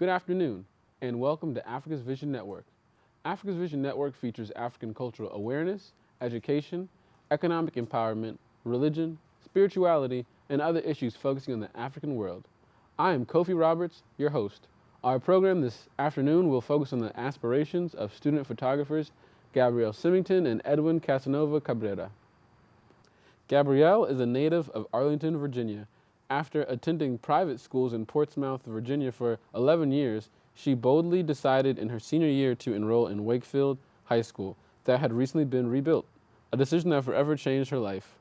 Good afternoon, and welcome to Africa's Vision Network. Africa's Vision Network features African cultural awareness, education, economic empowerment, religion, spirituality, and other issues focusing on the African world. I am Kofi Roberts, your host. Our program this afternoon will focus on the aspirations of student photographers Gabrielle Simington and Edwin Casanova Cabrera. Gabrielle is a native of Arlington, Virginia. After attending private schools in Portsmouth, Virginia for 11 years, she boldly decided in her senior year to enroll in Wakefield High School that had recently been rebuilt, a decision that forever changed her life.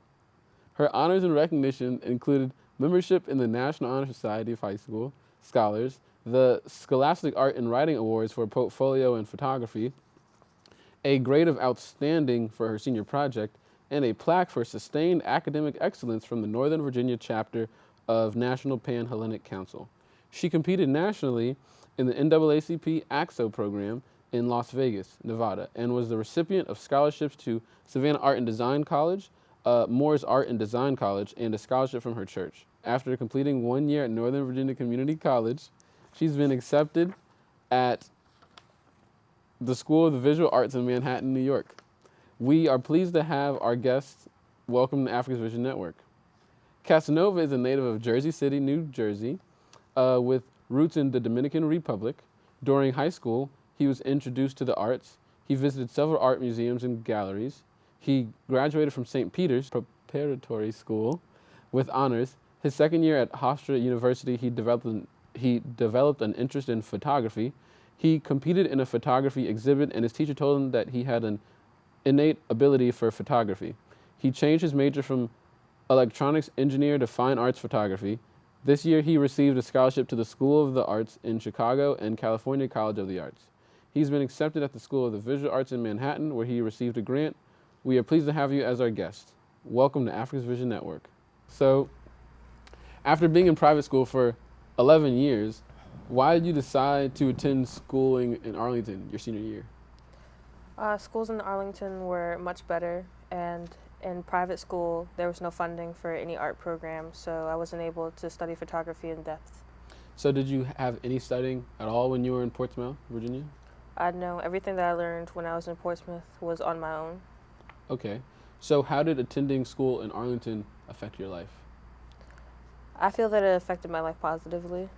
Her honors and recognition included membership in the National Honor Society of High School Scholars, the Scholastic Art and Writing Awards for portfolio and photography, a grade of outstanding for her senior project, and a plaque for sustained academic excellence from the Northern Virginia chapter of National Pan-Hellenic Council. She competed nationally in the NAACP AXO program in Las Vegas, Nevada, and was the recipient of scholarships to Savannah Art and Design College, Moore's Art and Design College, and a scholarship from her church. After completing 1 year at Northern Virginia Community College, she's been accepted at the School of the Visual Arts in Manhattan, New York. We are pleased to have our guests welcome to Africa's Vision Network. Casanova is a native of Jersey City, New Jersey, with roots in the Dominican Republic. During high school, he was introduced to the arts. He visited several art museums and galleries. He graduated from St. Peter's Preparatory School with honors. His second year at Hofstra University, he developed an interest in photography. He competed in a photography exhibit, and his teacher told him that he had an innate ability for photography. He changed his major from electronics engineer to fine arts photography. This year, he received a scholarship to the School of the Arts in Chicago and California College of the Arts. He's been accepted at the School of the Visual Arts in Manhattan, where he received a grant. We are pleased to have you as our guest. Welcome to Africa's Vision Network. So, after being in private school for 11 years, why did you decide to attend schooling in Arlington your senior year? Schools in Arlington were much better, and in private school, there was no funding for any art programs, so I wasn't able to study photography in depth. So did you have any studying at all when you were in Portsmouth, Virginia? I know everything that I learned when I was in Portsmouth was on my own. Okay. So how did attending school in Arlington affect your life? I feel that it affected my life positively.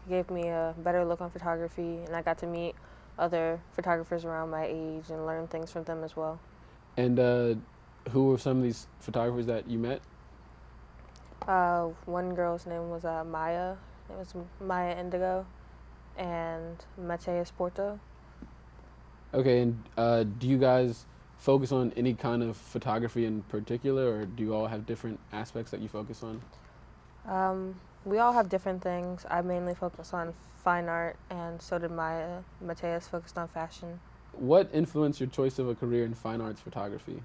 It gave me a better look on photography, and I got to meet other photographers around my age and learn things from them as well. And who were some of these photographers that you met? One girl's name was Maya. It was Maya Indigo, and Mateus Porto. Okay, and do you guys focus on any kind of photography in particular, or do you all have different aspects that you focus on? We all have different things. I mainly focus on fine art, and so did Maya. Mateus focused on fashion. What influenced your choice of a career in fine arts photography?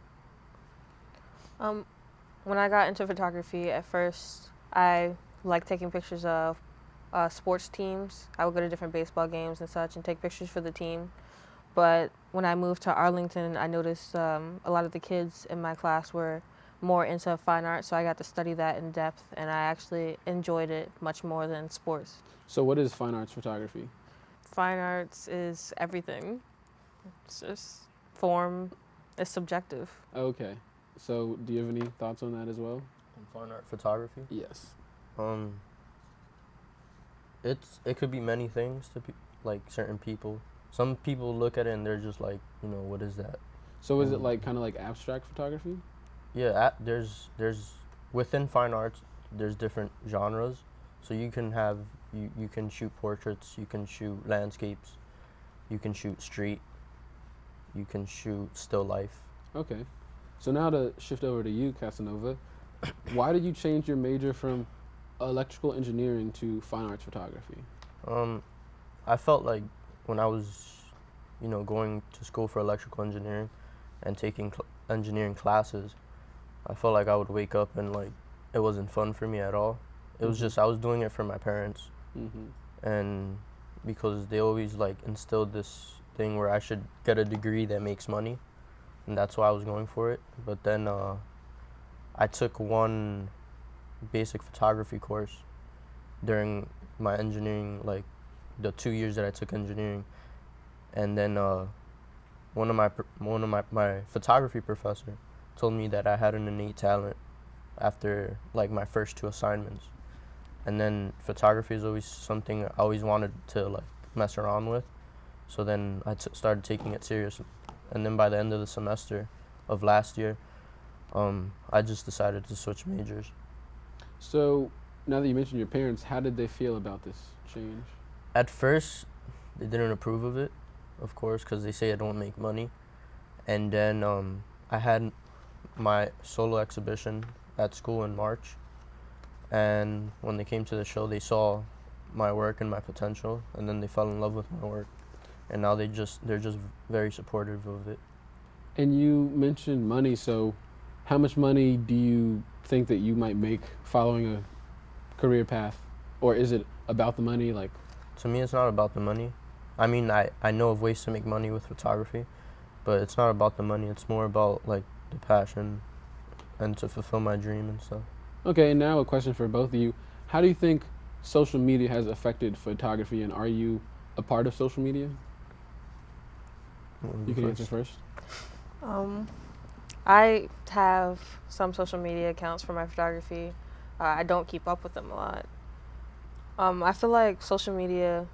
When I got into photography, at first, I liked taking pictures of sports teams. I would go to different baseball games and such and take pictures for the team. But when I moved to Arlington, I noticed a lot of the kids in my class were more into fine art, so I got to study that in depth, and I actually enjoyed it much more than sports. So what is fine arts photography? Fine arts is everything. It's just form. It's subjective. Okay. So do you have any thoughts on that as well? On fine art photography? Yes. It could be many things to like certain people. Some people look at it and they're just like, what is that? So is it like kind of like abstract photography? Yeah, there's within fine arts, there's different genres. So you can have you can shoot portraits, you can shoot landscapes, you can shoot street, you can shoot still life. Okay. So now to shift over to you, Casanova, why did you change your major from electrical engineering to fine arts photography? I felt like when I was, going to school for electrical engineering and taking engineering classes, I felt like I would wake up and like it wasn't fun for me at all. It was just I was doing it for my parents, and because they always like instilled this thing where I should get a degree that makes money, and that's why I was going for it. But then I took one basic photography course during my engineering the 2 years that I took engineering, and then my photography professor told me that I had an innate talent after like my first 2 assignments, and then photography is always something I always wanted to like mess around with. So then started taking it seriously, and then by the end of the semester of last year, I just decided to switch majors. So now that you mentioned your parents, how did they feel about this change? At first, they didn't approve of it, of course, because they say I don't make money. And then I had my solo exhibition at school in March, and when they came to the show, they saw my work and my potential, and then they fell in love with my work, and now they're just very supportive of it. And you mentioned money, so how much money do you think that you might make following a career path? Or is it about the money? Like, To me, it's not about the money. I mean, I know of ways to make money with photography, but it's not about the money. It's more about like the passion and to fulfill my dream and stuff. okay, and now a question for both of you. How do you think social media has affected photography, and are you a part of social media? You can answer first. I have some social media accounts for my photography. I don't keep up with them a lot. I feel like social media,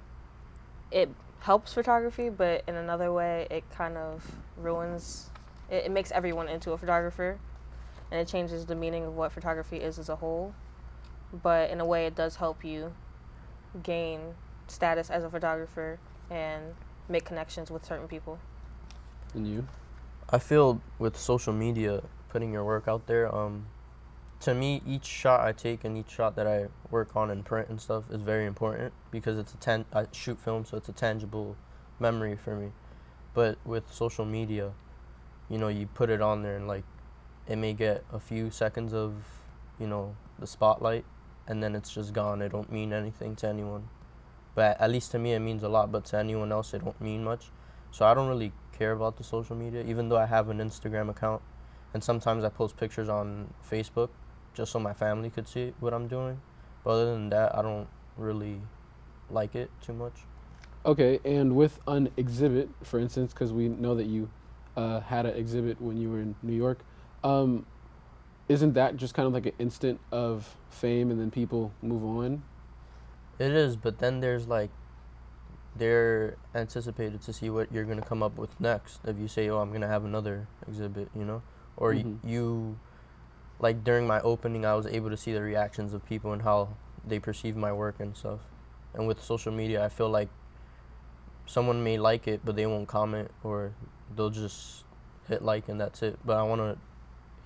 it helps photography, but in another way, it kind of ruins, it makes everyone into a photographer, and it changes the meaning of what photography is as a whole. But in a way, it does help you gain status as a photographer and make connections with certain people. And you? I feel with social media, putting your work out there, to me, each shot I take and each shot that I work on in print and stuff is very important because it's I shoot film, so it's a tangible memory for me. But with social media, you know, you put it on there and like it may get a few seconds of, you know, the spotlight, and then it's just gone. It don't mean anything to anyone. But at least to me, it means a lot. But to anyone else, it don't mean much. So I don't really care about the social media, even though I have an Instagram account, and sometimes I post pictures on Facebook just so my family could see what I'm doing. But other than that, I don't really like it too much. Okay, and with an exhibit, for instance, because we know that you had an exhibit when you were in New York, isn't that just kind of like an instant of fame and then people move on? It is, but then there's like, they're anticipated to see what you're going to come up with next. If you say, oh, I'm going to have another exhibit, you know? Or you, like during my opening, I was able to see the reactions of people and how they perceive my work and stuff. And with social media, I feel like someone may like it, but they won't comment, or they'll just hit like and that's it. But I want to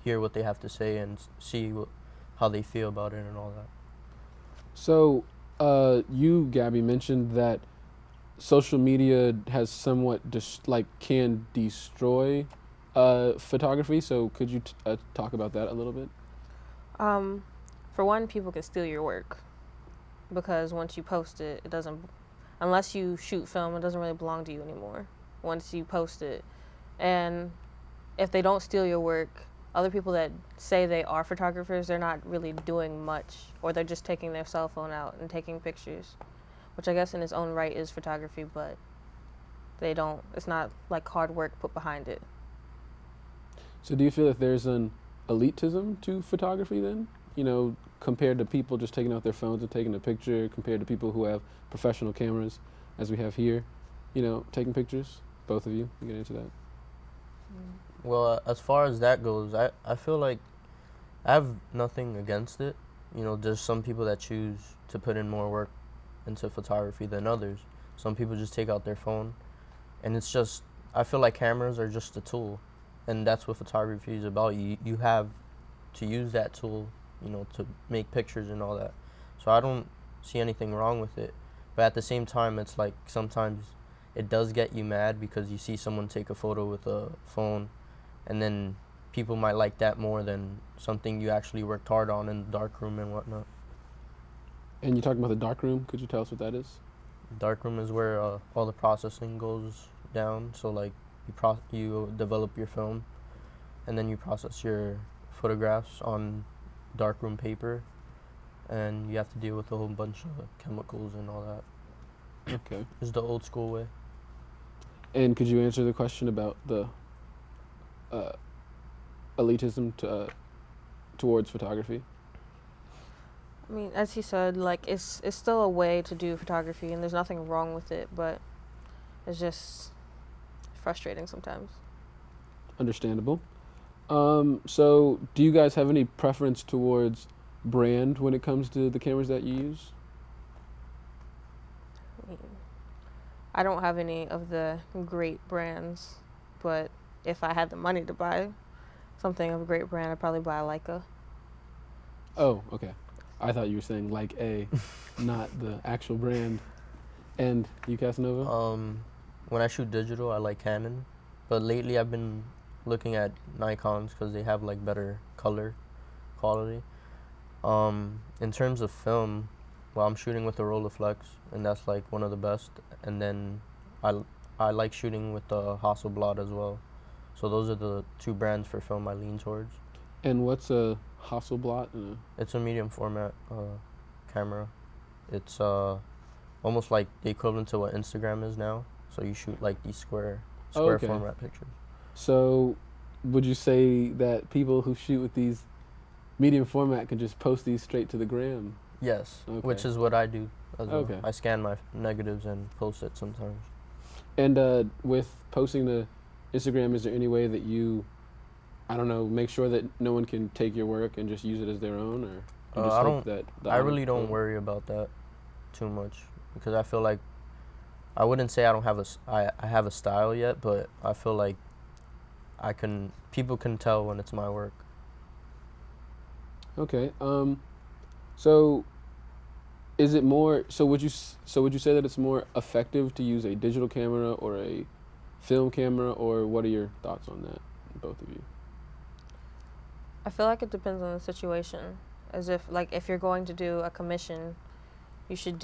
hear what they have to say and see how they feel about it and all that. So you, Gabby, mentioned that social media has somewhat can destroy photography. So could you talk about that a little bit? For one, people can steal your work because once you post it, it doesn't, unless you shoot film, it doesn't really belong to you anymore once you post it. And if they don't steal your work, other people that say they are photographers, they're not really doing much, or they're just taking their cell phone out and taking pictures, which I guess in its own right is photography, but it's not like hard work put behind it. So do you feel that there's an elitism to photography then? You know, compared to people just taking out their phones and taking a picture, compared to people who have professional cameras, as we have here, you know, taking pictures? Both of you can answer that. Well, as far as that goes, I feel like I have nothing against it. You know, there's some people that choose to put in more work into photography than others. Some people just take out their phone, and it's just, I feel like cameras are just a tool, and that's what photography is about. You have to use that tool, you know, to make pictures and all that. So I don't see anything wrong with it. But at the same time, it's like sometimes it does get you mad because you see someone take a photo with a phone, and then people might like that more than something you actually worked hard on in the darkroom and whatnot. And you talking about the darkroom? Could you tell us what that is? Darkroom is where all the processing goes down. So like you develop your film, and then you process your photographs on darkroom paper, and you have to deal with a whole bunch of chemicals and all that. Okay. It's the old school way. And could you answer the question about the uh, elitism towards photography? I mean, as he said, like it's still a way to do photography, and there's nothing wrong with it, but it's just frustrating sometimes. Understandable. So, do you guys have any preference towards brand when it comes to the cameras that you use? I mean, I don't have any of the great brands, but if I had the money to buy something of a great brand, I'd probably buy a Leica. Oh, okay. I thought you were saying like a, not the actual brand. And you, Casanova? When I shoot digital, I like Canon, but lately I've been looking at Nikons because they have like better color quality. In terms of film, well, I'm shooting with the Rolleiflex, and that's like one of the best. And then I like shooting with the Hasselblad as well. So those are the two brands for film I lean towards. And what's a Hasselblad? It's a medium format camera. It's almost like the equivalent to what Instagram is now. So you shoot like these square Okay. format pictures. So, would you say that people who shoot with these medium format can just post these straight to the gram? Yes, Okay. which is what I do as well. Okay. I scan my negatives and post it sometimes. And with posting to Instagram, is there any way that you, I don't know, make sure that no one can take your work and just use it as their own, or you just I hope don't. that I really don't worry about that too much because I feel like I wouldn't say I don't have I have a style yet, but I feel like people can tell when it's my work. Okay. So is it more? So would you say that it's more effective to use a digital camera or a film camera, or what are your thoughts on that, both of you? I feel like it depends on the situation. As if you're going to do a commission, you should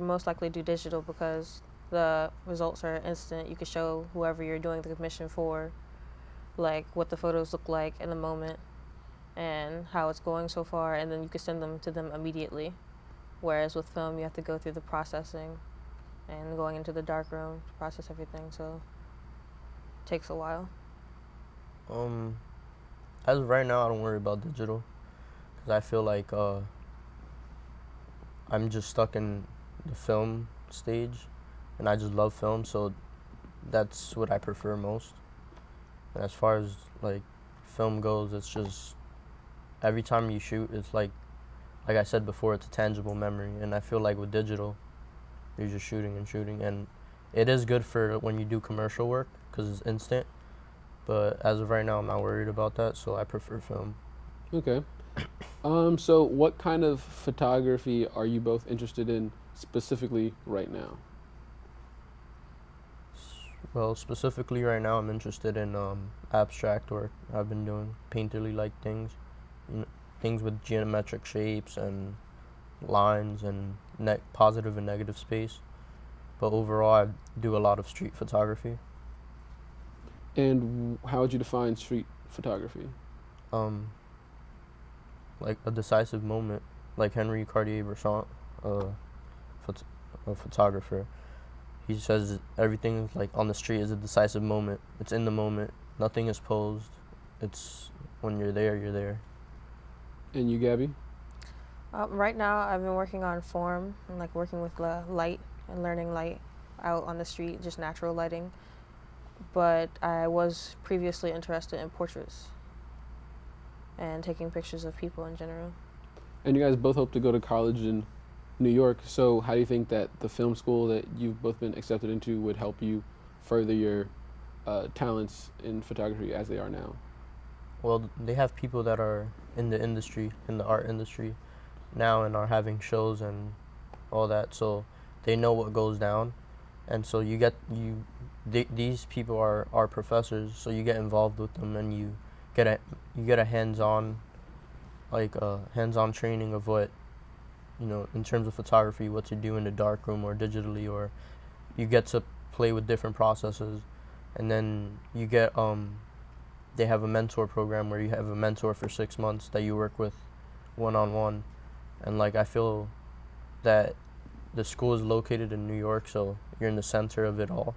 most likely do digital because the results are instant. You can show whoever you're doing the commission for, like what the photos look like in the moment and how it's going so far, and then you can send them to them immediately. Whereas with film, you have to go through the processing and going into the darkroom to process everything, so it takes a while. As of right now, I don't worry about digital because I feel like I'm just stuck in the film stage, and I just love film, so that's what I prefer most. And as far as like film goes, it's just every time you shoot, it's like I said before, it's a tangible memory. And I feel like with digital, you're just shooting and shooting, and it is good for when you do commercial work because it's instant. But as of right now, I'm not worried about that, so I prefer film. Okay. So what kind of photography are you both interested in specifically right now? Well, specifically right now, I'm interested in abstract work. I've been doing painterly-like things, things with geometric shapes and lines and positive and negative space. But overall, I do a lot of street photography. And how would you define street photography? Like a decisive moment, like Henry Cartier-Bresson, a photographer. He says everything is like on the street is a decisive moment. It's in the moment. Nothing is posed. It's when you're there, you're there. And you, Gabby? Right now, I've been working on form and like working with light and learning light out on the street, just natural lighting. But I was previously interested in portraits and taking pictures of people in general. And you guys both hope to go to college in New York, so how do you think that the film school that you've both been accepted into would help you further your talents in photography as they are now? Well, they have people that are in the industry, in the art industry now, and are having shows and all that, so they know what goes down. And so these people are professors, so you get involved with them and you get a hands-on training of what, in terms of photography, what to do in the darkroom or digitally, or you get to play with different processes. And then you get they have a mentor program where you have a mentor for 6 months that you work with one-on-one. And like I feel that the school is located in New York, so you're in the center of it all.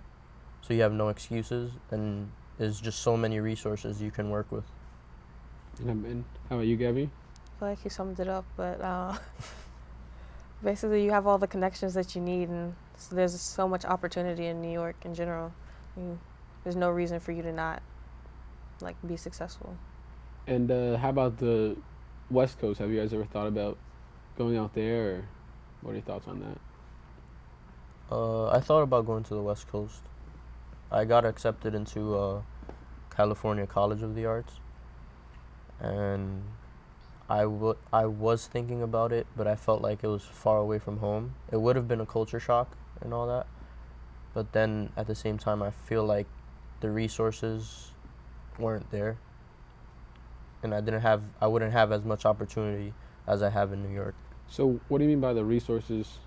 So you have no excuses, and there's just so many resources you can work with. And how about you, Gabby? I feel like you summed it up, but basically you have all the connections that you need, and so there's so much opportunity in New York in general. There's no reason for you to not like be successful. And how about the West Coast? Have you guys ever thought about going out there, or what are your thoughts on that? I thought about going to the West Coast. I got accepted into California College of the Arts, and I was thinking about it, but I felt like it was far away from home. It would have been a culture shock and all that, but then at the same time, I feel like the resources weren't there, and I wouldn't have as much opportunity as I have in New York. So what do you mean by the resources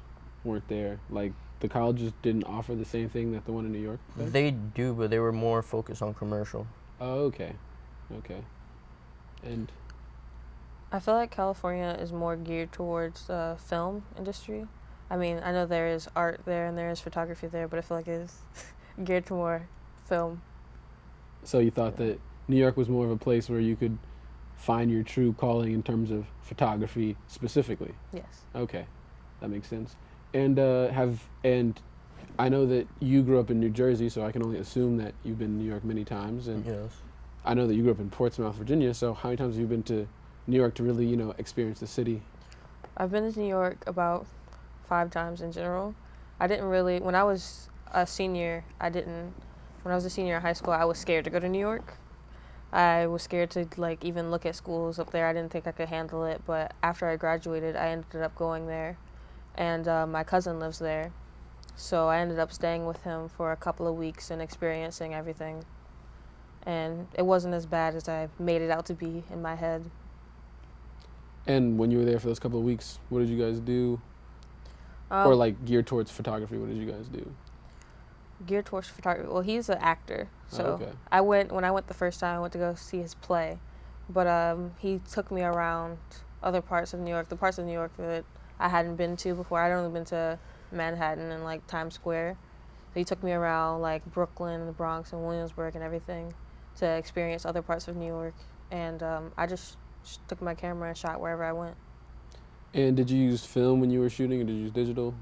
weren't there? Like the colleges didn't offer the same thing that the one in New York did? They do, but they were more focused on commercial. Oh, okay. And I feel like California is more geared towards the film industry. I mean, I know there is art there and there is photography there, but I feel like it's geared to more film. so you thought that New York was more of a place where you could find your true calling in terms of photography specifically? Yes. Okay, that makes sense. And I know that you grew up in New Jersey, so I can only assume that you've been to New York many times. And Yes. I know that you grew up in Portsmouth, Virginia. So how many times have you been to New York to really, experience the city? I've been to New York about 5 times in general. I didn't really, when I was a senior in high school, I was scared to go to New York. I was scared to even look at schools up there. I didn't think I could handle it, but after I graduated, I ended up going there, and my cousin lives there, so I ended up staying with him for a couple of weeks and experiencing everything, and it wasn't as bad as I made it out to be in my head. And when you were there for those couple of weeks, what did you guys do? Or geared towards photography, what did you guys do? Geared towards photography. Well, he's an actor, so okay. when I went the first time, I went to go see his play, but he took me around other parts of New York, the parts of New York that I hadn't been to before. I'd only been to Manhattan and Times Square. So he took me around Brooklyn, the Bronx, and Williamsburg and everything to experience other parts of New York. And I just took my camera and shot wherever I went. And did you use film when you were shooting, or did you use digital?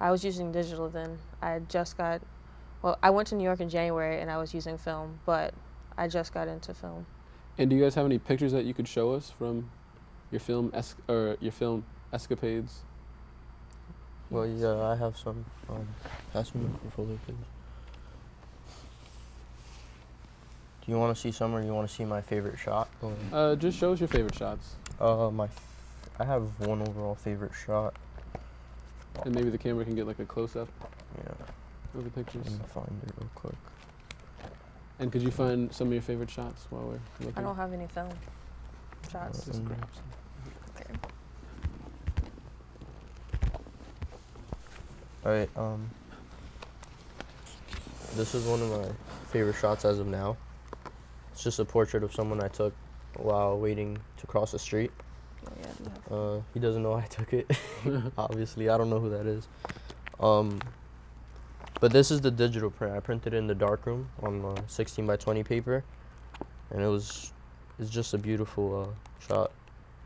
I was using digital then. I went to New York in January and I was using film, but I just got into film. And do you guys have any pictures that you could show us from your film escapades? Well, yeah, I have some. Pass me my portfolio, please. Do you want to see some, or you want to see my favorite shot? Just show us your favorite shots. I have one overall favorite shot. And maybe the camera can get a close-up Yeah. of the pictures. Let me find it real quick. And could you find some of your favorite shots while we're looking? I don't have any film shots. Just grab some. Okay. Alright, this is one of my favorite shots as of now. It's just a portrait of someone I took while waiting to cross the street. Oh, yeah, I do have He doesn't know I took it. Obviously, I don't know who that is. But this is the digital print. I printed it in the darkroom on 16 by 20 paper, and it's just a beautiful shot,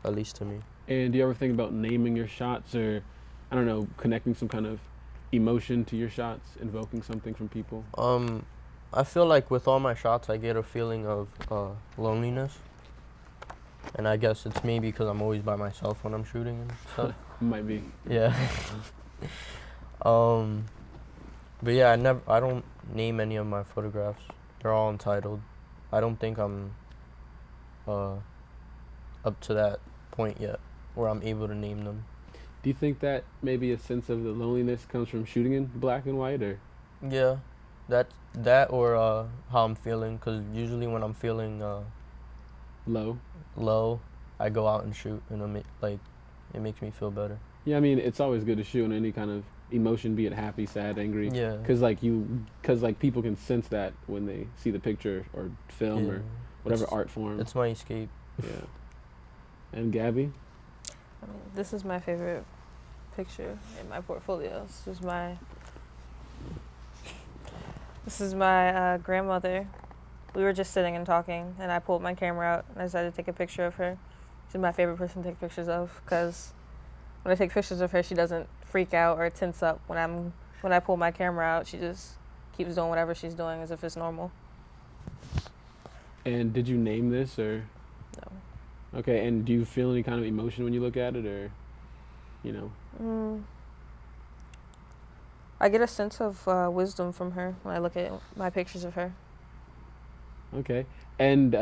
at least to me. And do you ever think about naming your shots, or I don't know, connecting some kind of emotion to your shots, invoking something from people? I feel like with all my shots, I get a feeling of loneliness. And I guess it's maybe because I'm always by myself when I'm shooting and stuff. Might be. Yeah. But yeah, I don't name any of my photographs. They're all untitled. I don't think I'm up to that point yet where I'm able to name them. Do you think that maybe a sense of the loneliness comes from shooting in black and white, or? Yeah, that or how I'm feeling, because usually when I'm feeling low, I go out and shoot, and it makes me feel better. Yeah, I mean, it's always good to shoot in any kind of emotion, be it happy, sad, angry. Yeah. Because people can sense that when they see the picture or film or whatever art form. It's my escape. Yeah. And Gabby? this is my favorite picture in my portfolio. This is my grandmother. We were just sitting and talking, and I pulled my camera out and I decided to take a picture of her. She's my favorite person to take pictures of because when I take pictures of her, she doesn't freak out or tense up. When I pull my camera out, she just keeps doing whatever she's doing as if it's normal. And did you name this or? No. Okay, and do you feel any kind of emotion when you look at it, or, you know? I get a sense of wisdom from her when I look at my pictures of her. Okay, and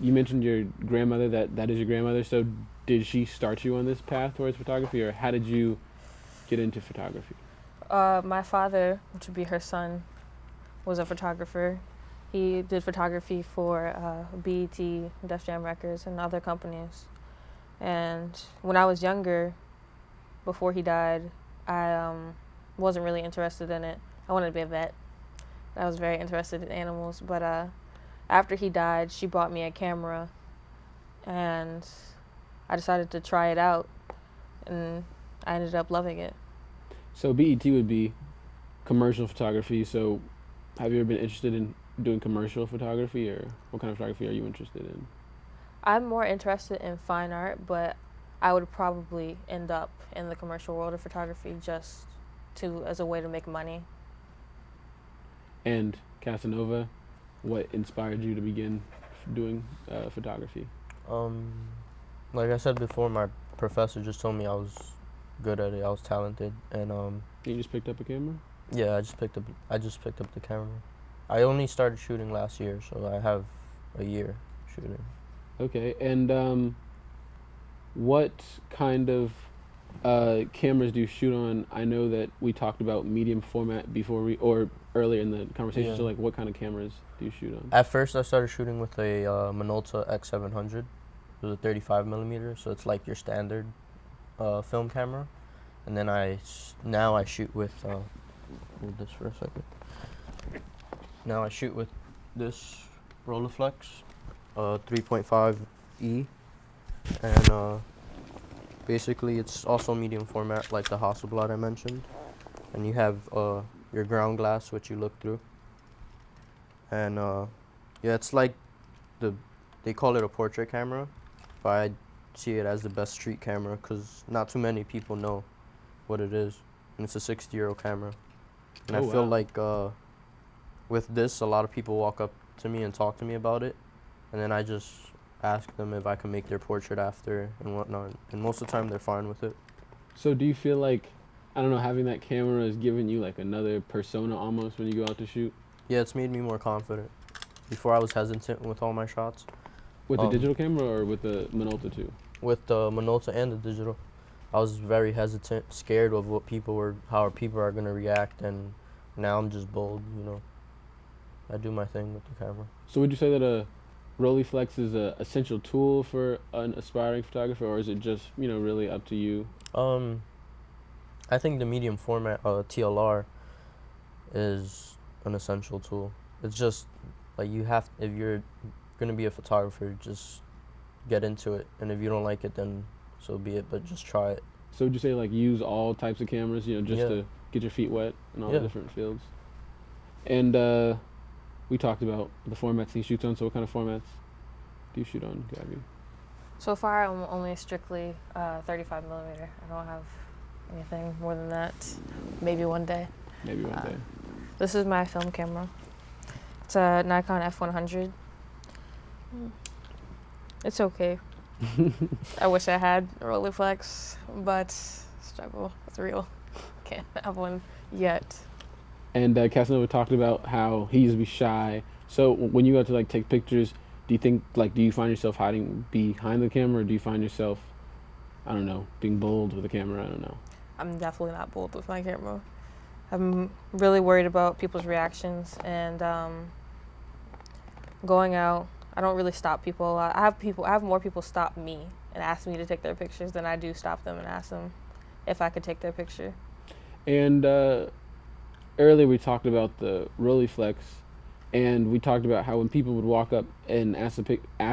you mentioned your grandmother, that is your grandmother, so did she start you on this path towards photography, or how did you get into photography? My father, which would be her son, was a photographer. He did photography for BET, Def Jam Records, and other companies. And when I was younger, before he died, I wasn't really interested in it. I wanted to be a vet. I was very interested in animals, but after he died, she bought me a camera, and I decided to try it out, and I ended up loving it. So BET would be commercial photography, so have you ever been interested in doing commercial photography, or what kind of photography are you interested in? I'm more interested in fine art, but I would probably end up in the commercial world of photography just as a way to make money. And Casanova, what inspired you to begin doing photography? Like I said before, my professor just told me I was good at it. I was talented, and You just picked up a camera? yeah, I just picked up the camera. I only started shooting last year, so I have a year shooting. Okay, and what kind of cameras do you shoot on? I know that we talked about medium format before or earlier in the conversation. Yeah. So, like, what kind of cameras do you shoot on? At first, I started shooting with a Minolta X700. It was a 35 millimeter, so it's like your standard film camera. And then now I shoot with hold this for a second. Now I shoot with this Rolleiflex 3.5E, and basically it's also medium format like the Hasselblad I mentioned, and you have your ground glass which you look through, and yeah, it's like they call it a portrait camera, but I see it as the best street camera because not too many people know what it is, and it's a 60-year-old camera, and I feel like with this, a lot of people walk up to me and talk to me about it, and then I just ask them if I can make their portrait after and whatnot, and most of the time they're fine with it. So, do you feel like, I don't know, having that camera is giving you like another persona almost when you go out to shoot? Yeah, it's made me more confident. Before I was hesitant with all my shots. With the digital camera or with the Minolta too? With the Minolta and the digital, I was very hesitant, scared of how people are gonna react, and now I'm just bold, you know. I do my thing with the camera. So would you say that a Rolleiflex is a essential tool for an aspiring photographer, or is it just, you know, really up to you? I think the medium format TLR is an essential tool. It's just like if you're gonna be a photographer, just get into it, and if you don't like it, then so be it. But just try it. So would you say like use all types of cameras, you know, just to get your feet wet in all the different fields? And we talked about the formats he shoots on. So what kind of formats do you shoot on, Gabby? So far, I'm only strictly 35 millimeter. I don't have anything more than that. Maybe one day. Maybe one day. This is my film camera. It's a Nikon F100. It's okay. I wish I had a Rolleiflex, but struggle. It's real. Can't have one yet. And Casanova talked about how he used to be shy. So when you go to like take pictures, do you find yourself hiding behind the camera, or do you find yourself, I don't know, being bold with the camera? I don't know. I'm definitely not bold with my camera. I'm really worried about people's reactions, and going out, I don't really stop people a lot. I have more people stop me and ask me to take their pictures than I do stop them and ask them if I could take their picture. And earlier we talked about the Rolleiflex, and we talked about how when people would walk up and ask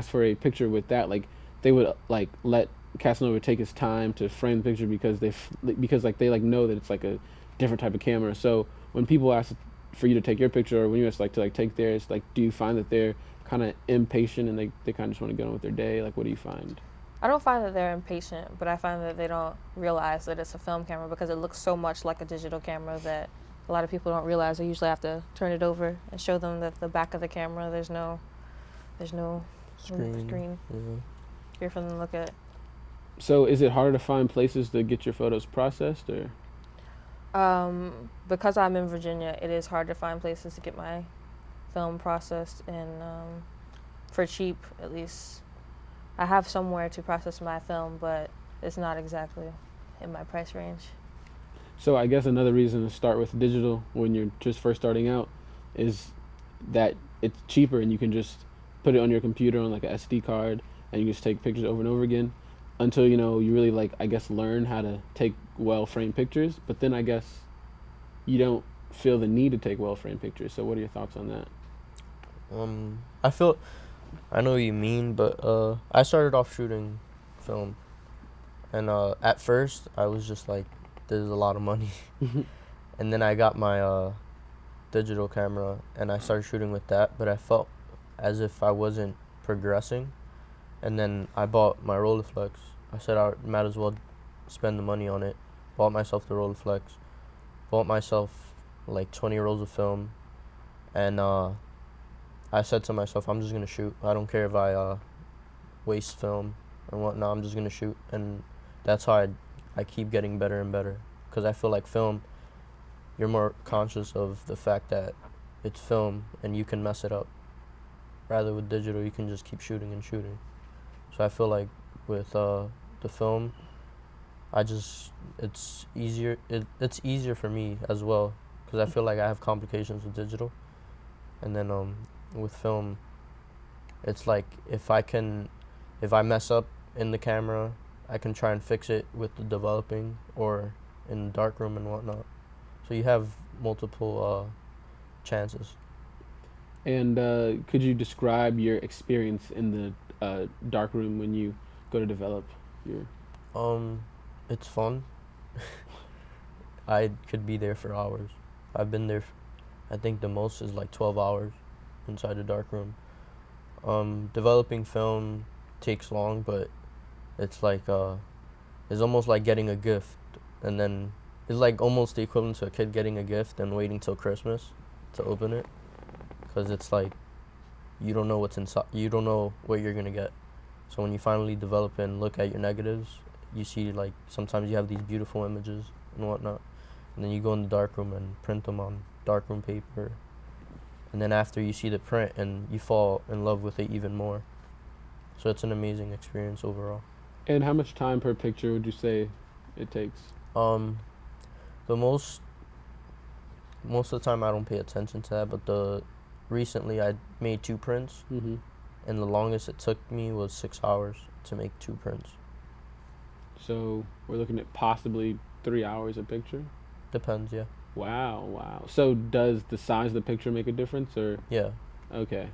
for a picture with that, like they would like let Casanova take his time to frame the picture because they like know that it's like a different type of camera. So when people ask for you to take your picture, or when you ask like to like take theirs, like do you find that they're kind of impatient and they kind of just want to get on with their day? Like what do you find? I don't find that they're impatient, but I find that they don't realize that it's a film camera because it looks so much like a digital camera that a lot of people don't realize. I usually have to turn it over and show them that the back of the camera there's no screen here for them to look at. So is it harder to find places to get your photos processed, or? Because I'm in Virginia, it is hard to find places to get my film processed, and for cheap, at least. I have somewhere to process my film, but it's not exactly in my price range. So I guess another reason to start with digital when you're just first starting out is that it's cheaper and you can just put it on your computer on like a SD card and you just take pictures over and over again until you really like I guess learn how to take well-framed pictures. But then I guess you don't feel the need to take well-framed pictures. So what are your thoughts on that? I know what you mean, but I started off shooting film, and at first I was just like, this is a lot of money. And then I got my digital camera and I started shooting with that, but I felt as if I wasn't progressing. And then I bought my Rolleiflex. I said I might as well spend the money on it. Bought myself the Rolleiflex. Bought myself like 20 rolls of film, and I said to myself, I'm just gonna shoot. I don't care if I waste film and whatnot. I'm just gonna shoot, and that's how I keep getting better and better. Because I feel like film, you're more conscious of the fact that it's film and you can mess it up. Rather with digital, you can just keep shooting and shooting. So I feel like with the film, it's easier. It's easier for me as well, because I feel like I have complications with digital, and then with film, it's like if I mess up in the camera, I can try and fix it with the developing or in the darkroom and whatnot. So you have multiple chances. And could you describe your experience in the darkroom when you go to develop your? It's fun. I could be there for hours. I've been there. I think the most is like 12 hours inside the darkroom. Developing film takes long, but it's like it's almost like getting a gift, and then it's like almost the equivalent to a kid getting a gift and waiting till Christmas to open it, because it's like you don't know what's inside. You don't know what you're gonna get. So when you finally develop and look at your negatives, you see like sometimes you have these beautiful images and whatnot, and then you go in the darkroom and print them on darkroom paper, and then after you see the print and you fall in love with it even more. So it's an amazing experience overall. And how much time per picture would you say it takes? The most of the time I don't pay attention to that, but recently I made 2 prints, and the longest it took me was 6 hours to make 2 prints. So we're looking at possibly 3 hours a picture? Depends, yeah. Wow. So does the size of the picture make a difference, or? Yeah. Okay.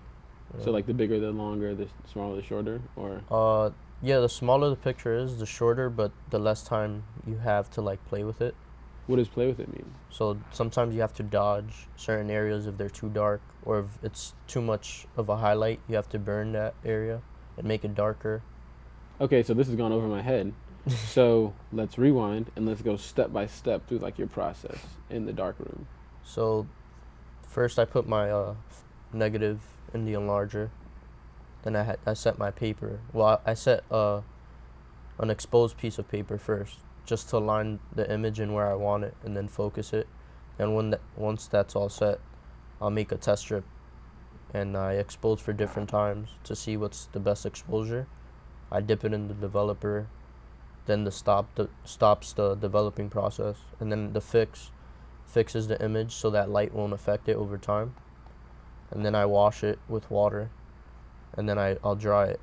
Yeah. So like the bigger the longer, the smaller the shorter, or? Yeah, the smaller the picture is, the shorter, but the less time you have to like play with it. What does play with it mean? So sometimes you have to dodge certain areas if they're too dark, or if it's too much of a highlight, you have to burn that area and make it darker. Okay, so this has gone over my head. So let's rewind and let's go step by step through like your process in the darkroom. So first I put my negative in the enlarger. Then I set my paper. Well, I set an exposed piece of paper first, just to align the image in where I want it, and then focus it. And once that's all set, I'll make a test strip, and I expose for different times to see what's the best exposure. I dip it in the developer, then stops the developing process, and then the fixes the image so that light won't affect it over time. And then I wash it with water, and then I'll dry it.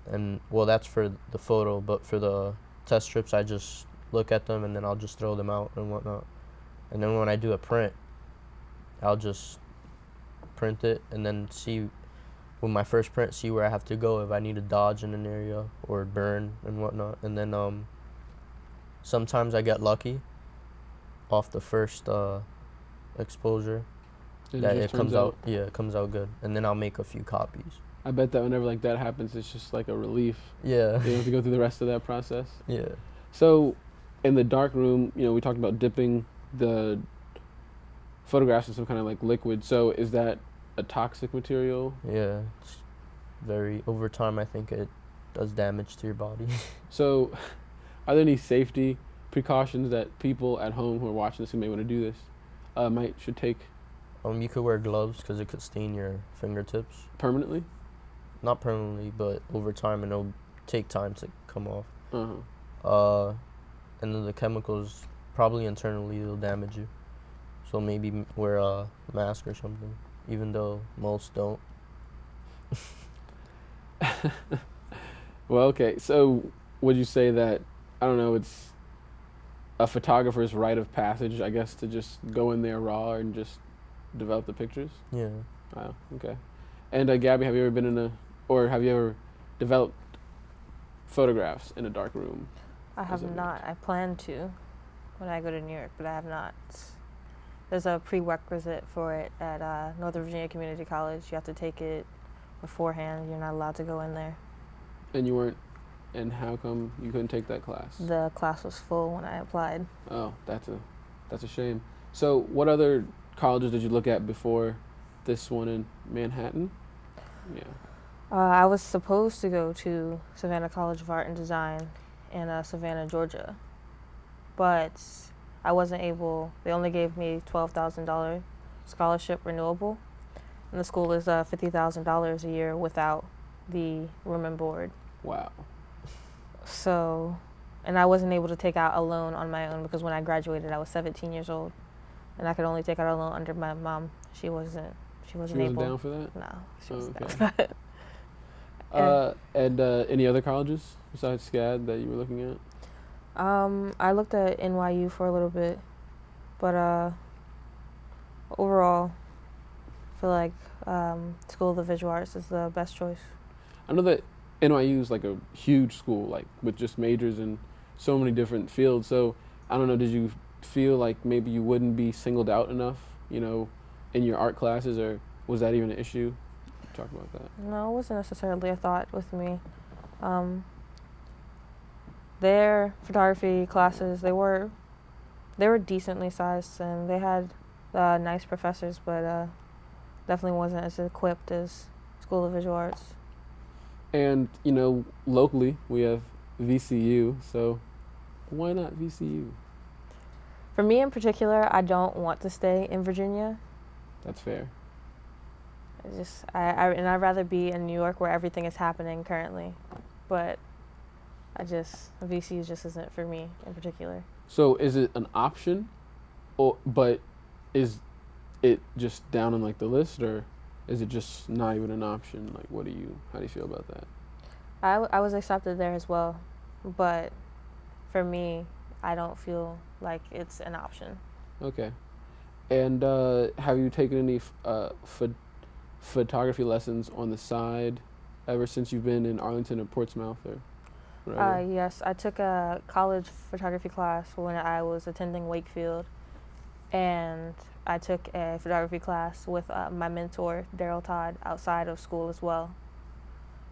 And well, that's for the photo, but for the test strips, I just look at them and then I'll just throw them out and whatnot. And then when I do a print, I'll just print it and then see with my first print, see where I have to go if I need to dodge in an area or burn and whatnot. And then sometimes I get lucky off the first exposure that it comes out. Yeah, it comes out good. And then I'll make a few copies. I bet that whenever like that happens, it's just like a relief. Yeah. You don't have to go through the rest of that process. Yeah. So, in the dark room, we talked about dipping the photographs in some kind of like liquid. So, is that a toxic material? Yeah. It's very, over time, I think it does damage to your body. So, are there any safety precautions that people at home who are watching this who may want to do this should take? You could wear gloves because it could stain your fingertips. Permanently? Not permanently, but over time, and it'll take time to come off. Uh-huh. And then the chemicals, probably internally, will damage you. So maybe wear a mask or something, even though most don't. Well, okay. So would you say that, I don't know, it's a photographer's rite of passage, I guess, to just go in there raw and just develop the pictures? Yeah. Wow, okay. And Gabby, have you ever been have you ever developed photographs in a dark room? I have not. I plan to when I go to New York, but I have not. There's a prerequisite for it at Northern Virginia Community College. You have to take it beforehand. You're not allowed to go in there. And you weren't, and how come you couldn't take that class? The class was full when I applied. Oh, that's a shame. So what other colleges did you look at before this one in Manhattan? Yeah. I was supposed to go to Savannah College of Art and Design in Savannah, Georgia, but I wasn't able. They only gave me $12,000 scholarship renewable, and the school is $50,000 a year without the room and board. Wow. So, and I wasn't able to take out a loan on my own because when I graduated, I was 17 years old, and I could only take out a loan under my mom. She wasn't able. Down for that? No, she wasn't okay. down for that. And any other colleges besides SCAD that you were looking at? I looked at NYU for a little bit, but overall, I feel like School of the Visual Arts is the best choice. I know that NYU is like a huge school, like with just majors in so many different fields. So I don't know, did you feel like maybe you wouldn't be singled out enough, in your art classes, or was that even an issue? Talk about that. No, it wasn't necessarily a thought with me. Their photography classes, they were decently sized, and they had nice professors, but definitely wasn't as equipped as School of Visual Arts. And locally we have VCU, so why not VCU? For me in particular, I don't want to stay in Virginia. That's fair. I'd rather be in New York where everything is happening currently, but VCU just isn't for me in particular. So is it an option, but is it just down on like the list, or is it just not even an option? Like, how do you feel about that? I was accepted there as well, but for me, I don't feel like it's an option. Okay. And have you taken any photography lessons on the side ever since you've been in Arlington or Portsmouth or whatever? Yes, I took a college photography class when I was attending Wakefield, and I took a photography class with my mentor, Daryl Todd, outside of school as well,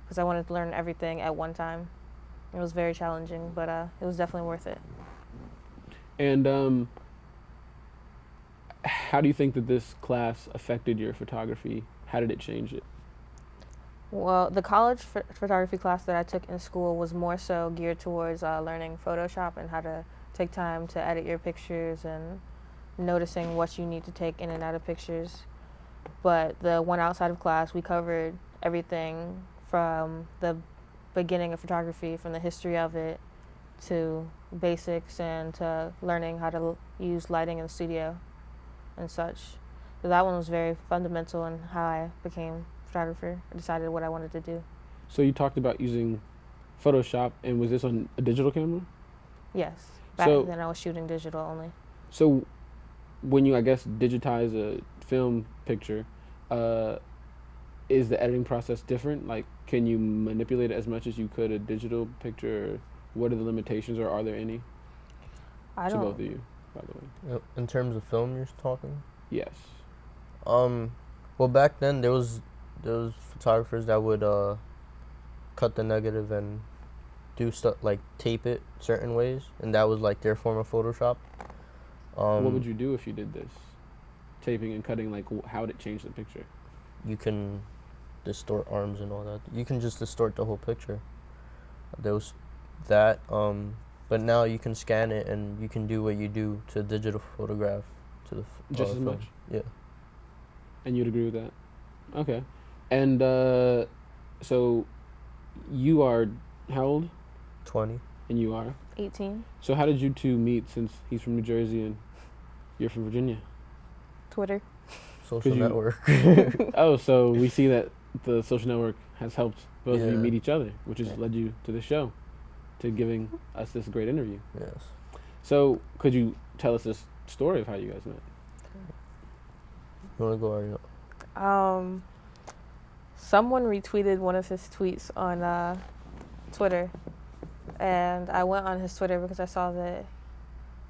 because I wanted to learn everything at one time. It was very challenging, but it was definitely worth it. And how do you think that this class affected your photography? How did it change it? Well, the college photography class that I took in school was more so geared towards learning Photoshop and how to take time to edit your pictures and noticing what you need to take in and out of pictures. But the one outside of class, we covered everything from the beginning of photography, from the history of it, to basics, and to learning how to use lighting in the studio and such. So that one was very fundamental in how I became a photographer. I decided what I wanted to do. So you talked about using Photoshop, and was this on a digital camera? Yes. Back then I was shooting digital only. So when you, I guess, digitize a film picture, is the editing process different? Like, can you manipulate it as much as you could a digital picture? Or what are the limitations, or are there any? I To both don't. of you, by the way. In terms of film, you're talking. Yes. Well, back then there was photographers that would cut the negative and do stuff like tape it certain ways, and that was like their form of Photoshop. What would you do if you did this? Taping and cutting, like, how would it change the picture? You can distort arms and all that. You can just distort the whole picture. There was that, but now you can scan it and you can do what you do to digital photograph to the Just as film. much? Yeah. And you'd agree with that? Okay. And so you are how old? 20. And you are? 18. So how did you two meet, since he's from New Jersey and you're from Virginia? Twitter. Social network. Oh, so we see that the social network has helped both of you Yeah. meet each other, which has led you to the show, to giving us this great interview. Yes. So could you tell us this story of how you guys met? You wanna go, Ariel? Someone retweeted one of his tweets on Twitter, and I went on his Twitter because I saw that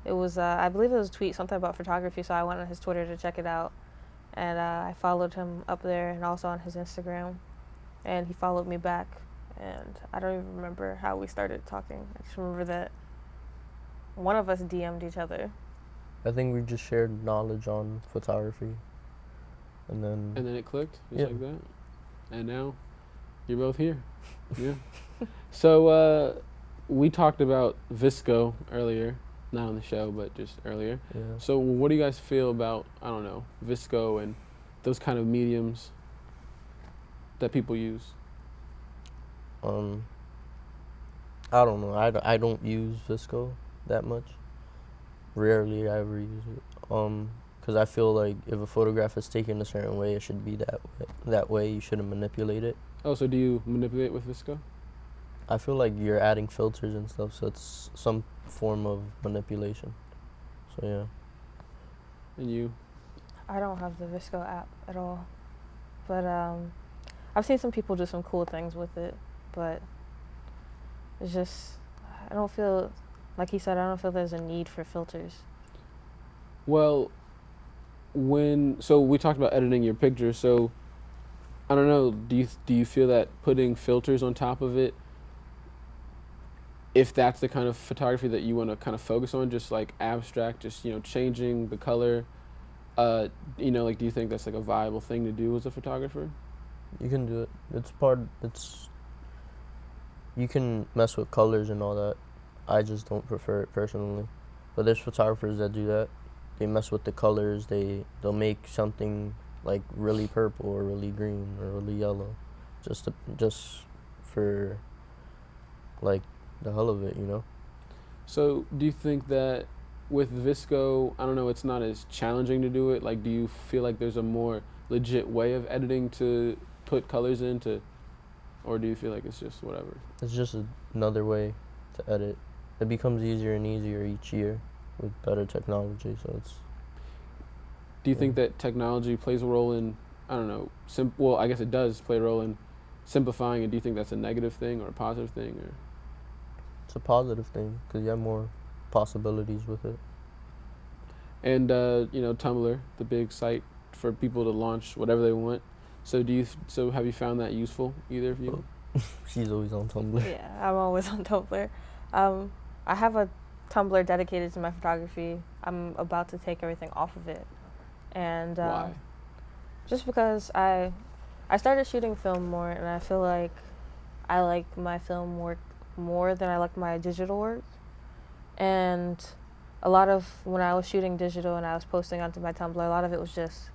it was, I believe it was a tweet, something about photography, so I went on his Twitter to check it out, and I followed him up there and also on his Instagram, and he followed me back, and I don't even remember how we started talking. I just remember that one of us DM'd each other. I think we just shared knowledge on photography, and then And then it clicked, just Yeah. like that. And now you're both here. Yeah. So we talked about Visco earlier, not on the show, but just earlier. yeah. So what do you guys feel about, I don't know, Visco and those kind of mediums that people use? I don't know. I don't use Visco that much. Rarely I ever use it. Because I feel like if a photograph is taken a certain way, it should be that way. That way, you shouldn't manipulate it. Oh, so do you manipulate with Visco? I feel like you're adding filters and stuff, so it's some form of manipulation. So yeah. And you? I don't have the Visco app at all, but I've seen some people do some cool things with it, but it's just, I don't feel, like he said, I don't feel there's a need for filters. Well, so we talked about editing your picture, so I don't know, do you feel that putting filters on top of it, if that's the kind of photography that you want to kind of focus on, just like abstract, just, changing the color, like, do you think that's like a viable thing to do as a photographer? You can do it. You can mess with colors and all that. I just don't prefer it personally. But there's photographers that do that. They mess with the colors. They'll make something like really purple or really green or really yellow, just for like the hell of it, So do you think that with Visco, I don't know, it's not as challenging to do it? Like, do you feel like there's a more legit way of editing to put colors into, or do you feel like it's just whatever? It's just another way to edit. It becomes easier and easier each year with better technology. So it's. Do you think that technology plays a role in, I don't know, well, I guess it does play a role in simplifying, and do you think that's a negative thing or a positive thing? Or? It's a positive thing because you have more possibilities with it. And, Tumblr, the big site for people to launch whatever they want. So have you found that useful, either of you? She's always on Tumblr. Yeah, I'm always on Tumblr. I have a Tumblr dedicated to my photography. I'm about to take everything off of it. And Why? just because I started shooting film more, and I feel like I like my film work more than I like my digital work. And a lot of when I was shooting digital and I was posting onto my Tumblr, a lot of it was just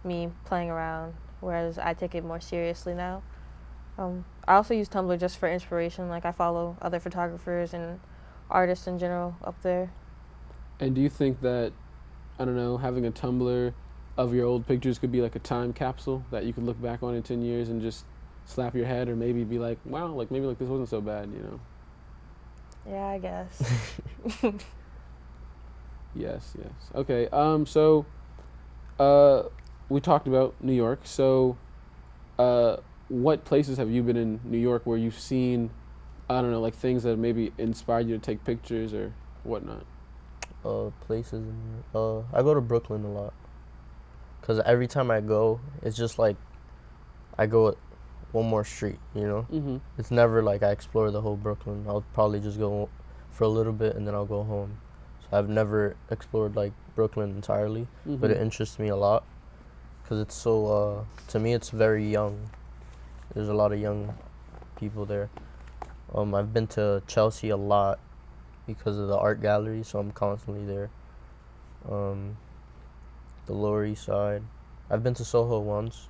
me playing around, whereas I take it more seriously now. I also use Tumblr just for inspiration. Like, I follow other photographers and artists in general up there. And do you think that, I don't know, having a Tumblr of your old pictures could be like a time capsule that you could look back on in 10 years and just slap your head, or maybe be like, wow, like maybe like this wasn't so bad, Yeah, I guess. Yes. Okay. So we talked about New York. So What places have you been in New York where you've seen, I don't know, like things that maybe inspired you to take pictures or whatnot? Places. I go to Brooklyn a lot. Cause every time I go, it's just like I go one more street. You know. Mm-hmm. It's never like I explore the whole Brooklyn. I'll probably just go for a little bit and then I'll go home. So I've never explored like Brooklyn entirely, but it interests me a lot because it's so. To me, it's very young. There's a lot of young people there. I've been to Chelsea a lot because of the art gallery, so I'm constantly there. The Lower East Side. I've been to Soho once.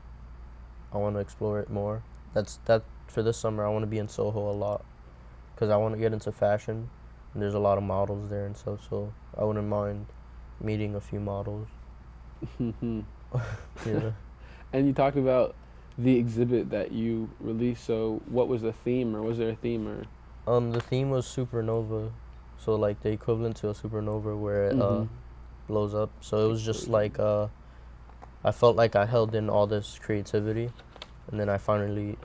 I want to explore it more. That for this summer. I want to be in Soho a lot because I want to get into fashion. And there's a lot of models there and stuff, so I wouldn't mind meeting a few models. Yeah. And you talked about the exhibit that you released. So what was the theme, or was there a theme, or? The theme was supernova, so like the equivalent to a supernova where it blows up. So it was just like I felt like I held in all this creativity, and then I finally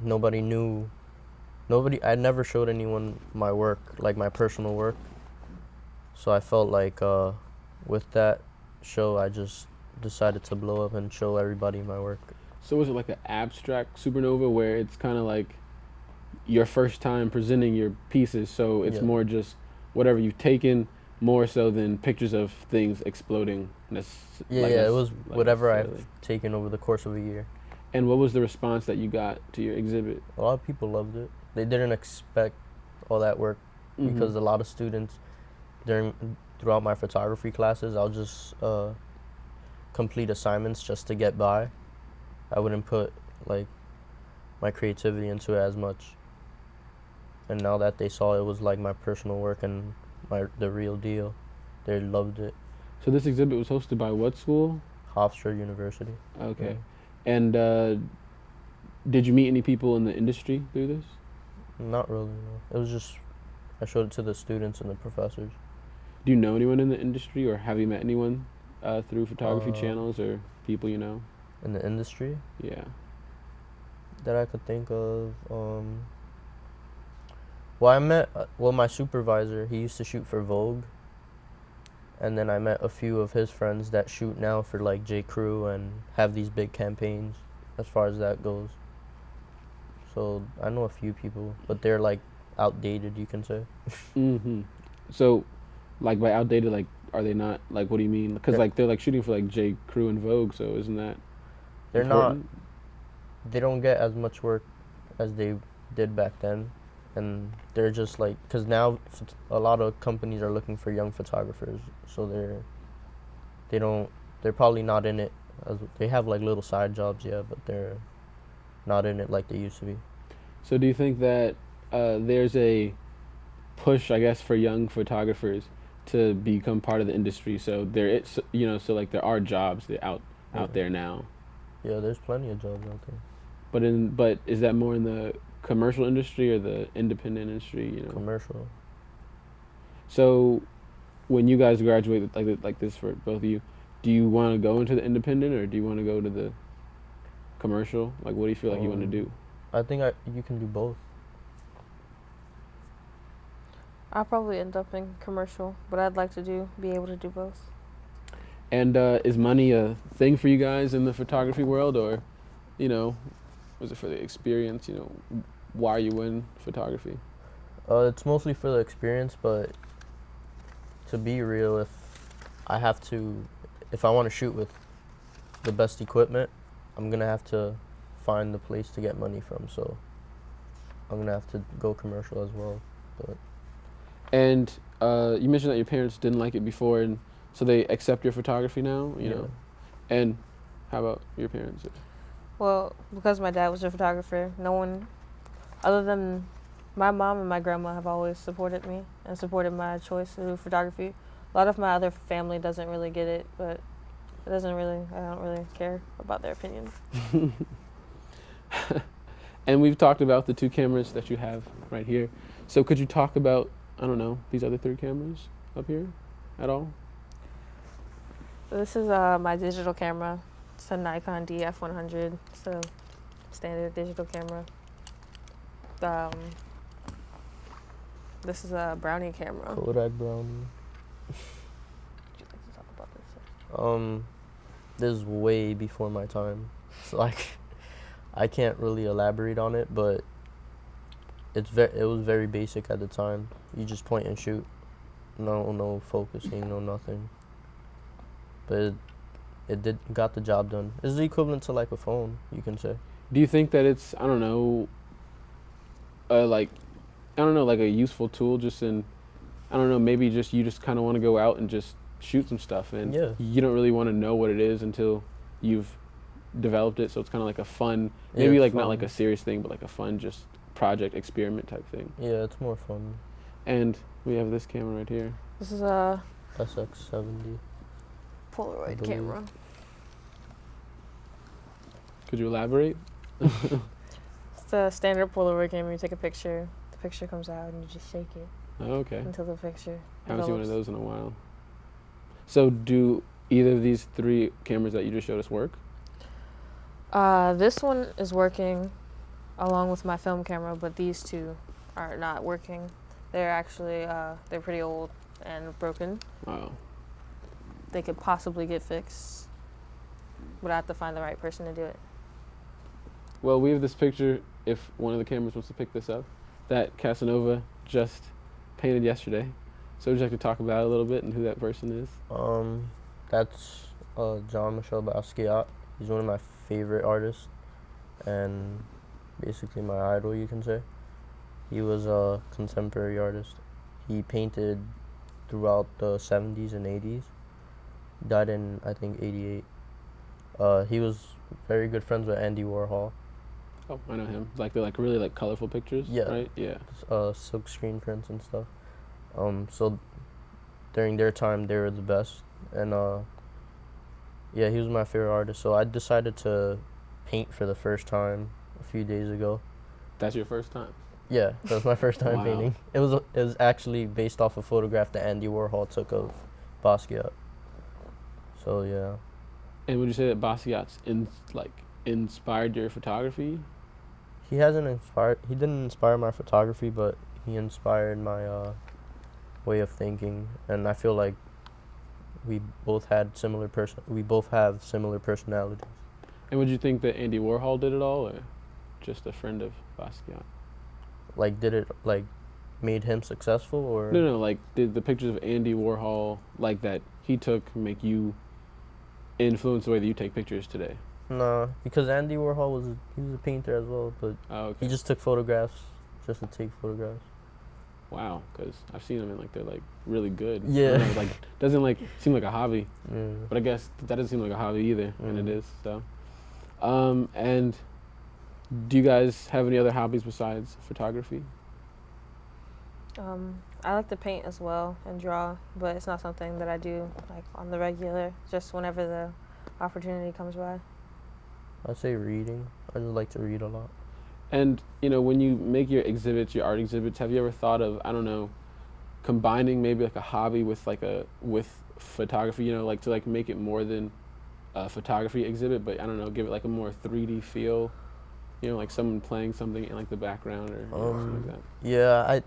I never showed anyone my work, like my personal work. So I felt like with that show, I just decided to blow up and show everybody my work. So was it like an abstract supernova where it's kind of like your first time presenting your pieces, so it's more just whatever you've taken, more so than pictures of things exploding? It was whatever I've taken over the course of a year. And what was the response that you got to your exhibit? A lot of people loved it. They didn't expect all that work because a lot of students throughout my photography classes, I'll just complete assignments just to get by. I wouldn't put like my creativity into it as much. And now that they saw it was like my personal work and the real deal, they loved it. So this exhibit was hosted by what school? Hofstra University. Okay. Yeah. And did you meet any people in the industry through this? Not really, no. It was just, I showed it to the students and the professors. Do you know anyone in the industry, or have you met anyone through photography channels or people you know? In the industry? Yeah. That I could think of. Well, I met, my supervisor, he used to shoot for Vogue. And then I met a few of his friends that shoot now for like J. Crew and have these big campaigns as far as that goes. So I know a few people, but they're like outdated, you can say. So, like by outdated, like are they not, like what do you mean? Because like they're like shooting for like J. Crew and Vogue, so isn't that? They're important? Not. They don't get as much work as they did back then, and they're just like, because now a lot of companies are looking for young photographers, so they're probably not in it. They have like little side jobs, yeah, but they're not in it like they used to be. So do you think that there's a push, I guess, for young photographers to become part of the industry? So so like there are jobs out there now. Yeah, there's plenty of jobs out there. But is that more in the commercial industry or the independent industry? You know, commercial. So when you guys graduate like this for both of you, do you want to go into the independent or do you want to go to the commercial? Like, what do you feel like you want to do? I think you can do both. I'll probably end up in commercial, but I'd like to be able to do both. And is money a thing for you guys in the photography world, or, was it for the experience? Why are you in photography? It's mostly for the experience, but to be real, if I want to shoot with the best equipment, I'm gonna have to find the place to get money from. So I'm gonna have to go commercial as well. But. And you mentioned that your parents didn't like it before, and so they accept your photography now. You know. And how about your parents? Well, because my dad was a photographer, no one other than my mom and my grandma have always supported me and supported my choice to do photography. A lot of my other family doesn't really get it, but I don't really care about their opinions. And we've talked about the 2 cameras that you have right here. So could you talk about, I don't know, these other 3 cameras up here at all? So this is my digital camera. It's a Nikon DF100. So standard digital camera. This is a Brownie camera. Kodak Brownie. Would you like to talk about this? This is way before my time, so like, I can't really elaborate on it, but it was very basic at the time. You just point and shoot, no focusing, no nothing. But it got the job done. It's the equivalent to like a phone, you can say. Do you think that it's like a useful tool just in, maybe just you just kind of want to go out and just shoot some stuff and Yeah. you don't really want to know what it is until you've developed it, so it's kind of like a fun, Yeah, maybe it's like not fun. like a serious thing, but like a fun just project experiment type thing. Yeah, it's more fun. And we have this camera right here. This is a SX70. Polaroid believe. camera. Could you elaborate? It's the standard Polaroid camera. You take a picture, the picture comes out, and you just shake it Oh, okay. until the picture Haven't seen one of develops. those in a while. So do either of these three cameras that you just showed us work? This one is working along with my film camera, but these two are not working. They're actually, they're pretty old and broken. Wow. They could possibly get fixed, but I have to find the right person to do it. Well, we have this picture, if one of the cameras wants to pick this up, that Casanova just painted yesterday. So would you like to talk about it a little bit and who that person is? That's Jean-Michel Basquiat. He's one of my favorite artists and basically my idol, you can say. He was a contemporary artist. He painted throughout the 70s and 80s. Died in, I think, 88. He was very good friends with Andy Warhol. Oh, I know him. Like they're like really like colorful pictures, Yeah. right? Yeah. Silk screen prints and stuff. So during their time, they were the best. And yeah, he was my favorite artist. So I decided to paint for the first time a few days ago. That's your first time. Yeah, that was my first time Wow. painting. It was actually based off a photograph that Andy Warhol took of Basquiat. So yeah. And would you say that Basquiat's inspired your photography? He didn't inspire my photography, but he inspired my way of thinking, and I feel like we both have similar personalities. And would you think that Andy Warhol did it all, or just a friend of Basquiat? Like, did it like made him successful, or No, like did the pictures of Andy Warhol like that he took make you influence the way that you take pictures today? No, because Andy Warhol was a painter as well, but Oh, okay. he just took photographs just to take photographs. Wow, because I've seen them and like they're like really good. Yeah. I don't know, like doesn't like seem like a hobby, Yeah. but I guess that doesn't seem like a hobby either, and it Mm. is. So, and do you guys have any other hobbies besides photography? I like to paint as well and draw, but it's not something that I do like on the regular, just whenever the opportunity comes by. I'd say reading. I just like to read a lot. And when you make your exhibits, your art exhibits, have you ever thought of combining maybe like a hobby with with photography? Like to like make it more than a photography exhibit, but give it like a more 3D feel. Like someone playing something in like the background or something like that. Yeah,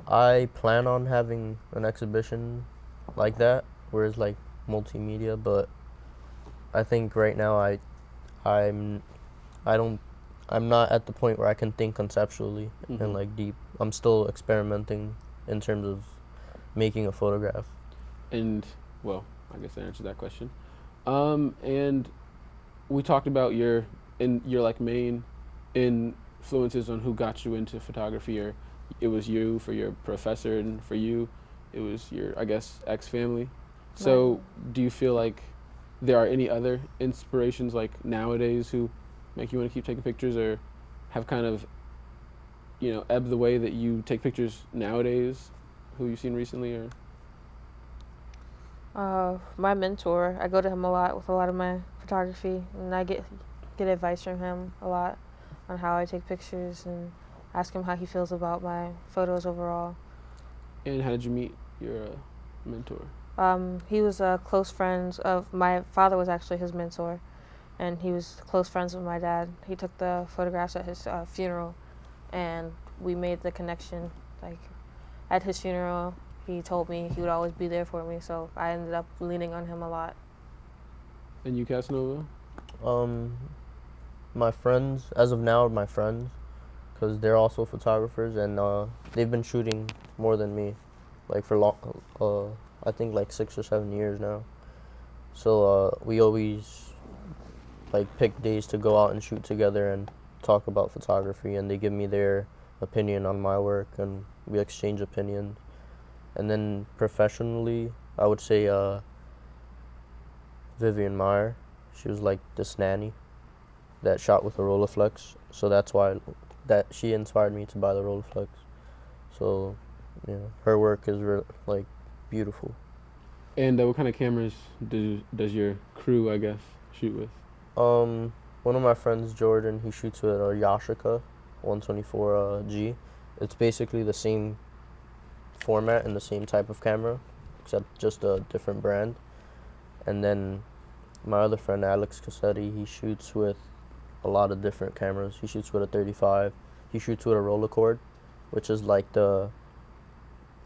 I plan on having an exhibition like that, where it's like multimedia, but I think right now I'm not at the point where I can think conceptually Mhm. and like deep. I'm still experimenting in terms of making a photograph. And well, I guess that answers that question. And we talked about your like main influences on who got you into photography, or it was you for your professor, and for you, it was your, I guess, ex-family. So Right. do you feel like there are any other inspirations like nowadays who make you want to keep taking pictures, or have kind of, ebbed the way that you take pictures nowadays, who you've seen recently, or? My mentor, I go to him a lot with a lot of my photography, and I get advice from him a lot on how I take pictures and ask him how he feels about my photos overall. And how did you meet your mentor? He was a close friend of my father, was actually his mentor, and he was close friends with my dad. He took the photographs at his funeral, and we made the connection. Like, at his funeral, he told me he would always be there for me, so I ended up leaning on him a lot. And you, Casanova? My friends, as of now, my friends, because they're also photographers, and they've been shooting more than me, like for long, I think like 6 or 7 years now. So we always like pick days to go out and shoot together and talk about photography, and they give me their opinion on my work, and we exchange opinions. And then professionally, I would say Vivian Meyer. She was like this nanny that shot with a Rolleiflex, so that's why that she inspired me to buy the Rolleiflex. So, yeah, her work is like beautiful. And what kind of cameras does your crew, I guess, shoot with? One of my friends, Jordan, he shoots with a Yashica 124G. It's basically the same format and the same type of camera, except just a different brand. And then my other friend, Alex Cassetti, he shoots with a lot of different cameras. He shoots with a 35. He shoots with a Rolleicord, which is like the